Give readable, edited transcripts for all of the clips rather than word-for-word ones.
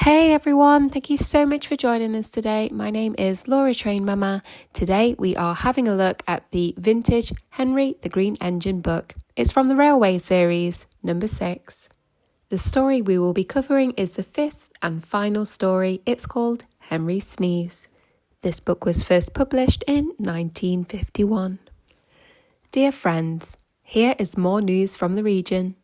Hey everyone, thank you so much for joining us today. My name is Laura Train Mama. Today we are having a look at the vintage Henry the Green Engine book. It's from the Railway series, number 6. The story we will be covering is the 5th and final story. It's called Henry Sneeze. This book was first published in 1951. Dear friends, here is more news from the region.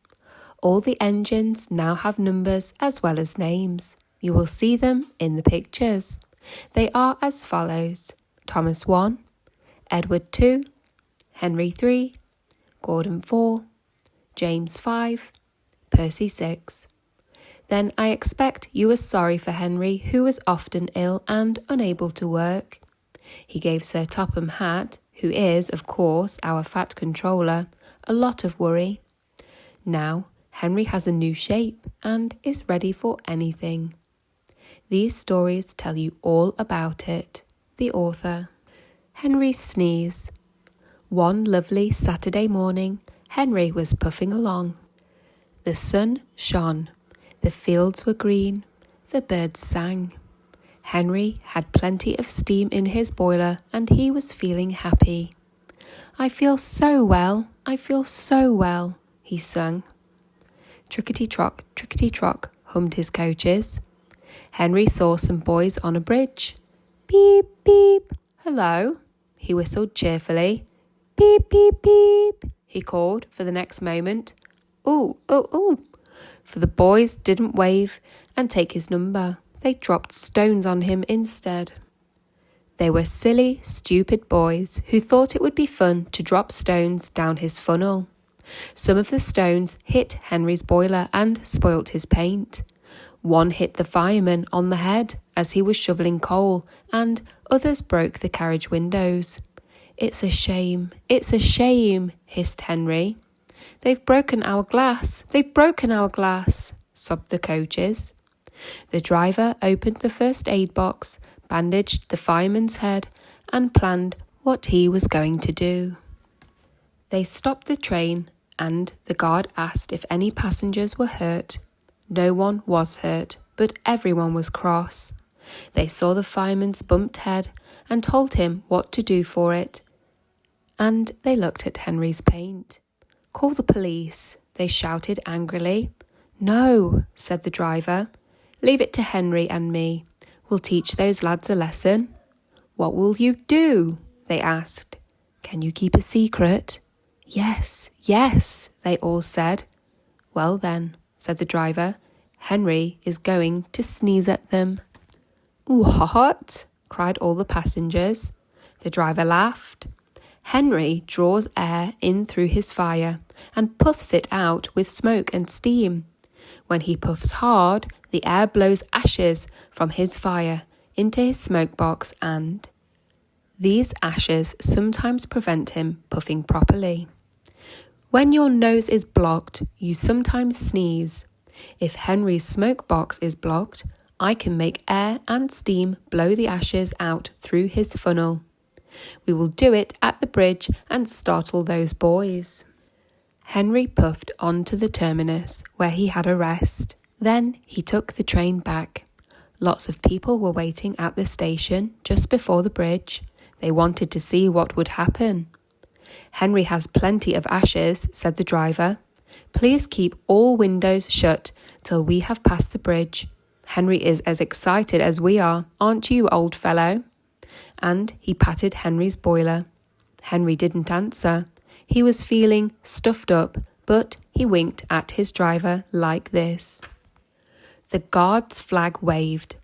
All the engines now have numbers as well as names. You will see them in the pictures. They are as follows: Thomas 1, Edward 2, Henry 3, Gordon 4, James 5, Percy 6. Then I expect you are sorry for Henry, who was often ill and unable to work. He gave Sir Topham Hatt, who is, of course, our fat controller, a lot of worry. Now, Henry has a new shape and is ready for anything. These stories tell you all about it. The author. Henry Sneeze. One lovely Saturday morning, Henry was puffing along. The sun shone, the fields were green, the birds sang. Henry had plenty of steam in his boiler and he was feeling happy. I feel so well, he sung. Trickety-trock, hummed his coaches. Henry saw some boys on a bridge. Beep, beep, hello, he whistled cheerfully. Beep, beep, beep, he called for the next moment. Ooh, ooh, ooh. For the boys didn't wave and take his number. They dropped stones on him instead. They were silly, stupid boys who thought it would be fun to drop stones down his funnel. Some of the stones hit Henry's boiler and spoilt his paint. One hit the fireman on the head as he was shoveling coal, and others broke the carriage windows. It's a shame, hissed Henry. They've broken our glass, sobbed the coaches. The driver opened the first aid box, bandaged the fireman's head, and planned what he was going to do. They stopped the train, and the guard asked if any passengers were hurt. No one was hurt, but everyone was cross. They saw the fireman's bumped head and told him what to do for it. And they looked at Henry's paint. Call the police, they shouted angrily. No, said the driver. Leave it to Henry and me. We'll teach those lads a lesson. What will you do? They asked. Can you keep a secret? Yes, they all said. Well then, said the driver, Henry is going to sneeze at them. What? Cried all the passengers. The driver laughed. Henry draws air in through his fire and puffs it out with smoke and steam. When he puffs hard, the air blows ashes from his fire into his smoke box, and these ashes sometimes prevent him puffing properly. When your nose is blocked, you sometimes sneeze. If Henry's smoke box is blocked, I can make air and steam blow the ashes out through his funnel. We will do it at the bridge and startle those boys. Henry puffed on to the terminus, where he had a rest. Then he took the train back. Lots of people were waiting at the station just before the bridge. They wanted to see what would happen. Henry has plenty of ashes, said the driver. Please keep all windows shut till we have passed the bridge. Henry is as excited as we are, aren't you, old fellow? And he patted Henry's boiler. Henry didn't answer. He was feeling stuffed up, but he winked at his driver like this. The guard's flag waved.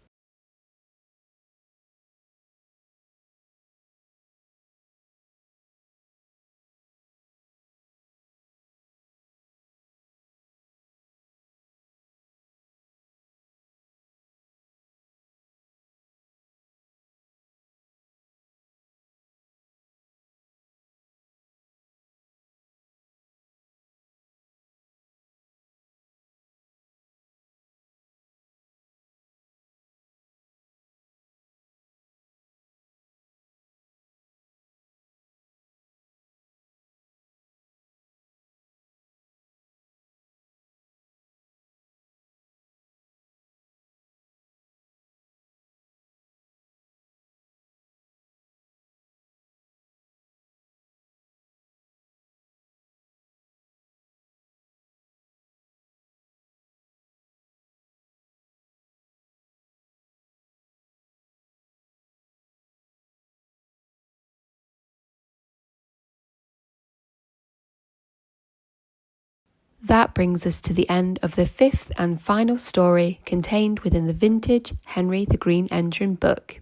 That brings us to the end of the fifth and final story contained within the vintage Henry the Green Engine book.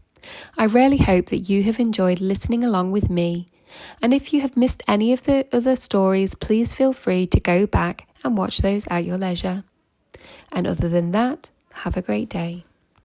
I really hope that you have enjoyed listening along with me. And if you have missed any of the other stories, please feel free to go back and watch those at your leisure. And other than that, have a great day.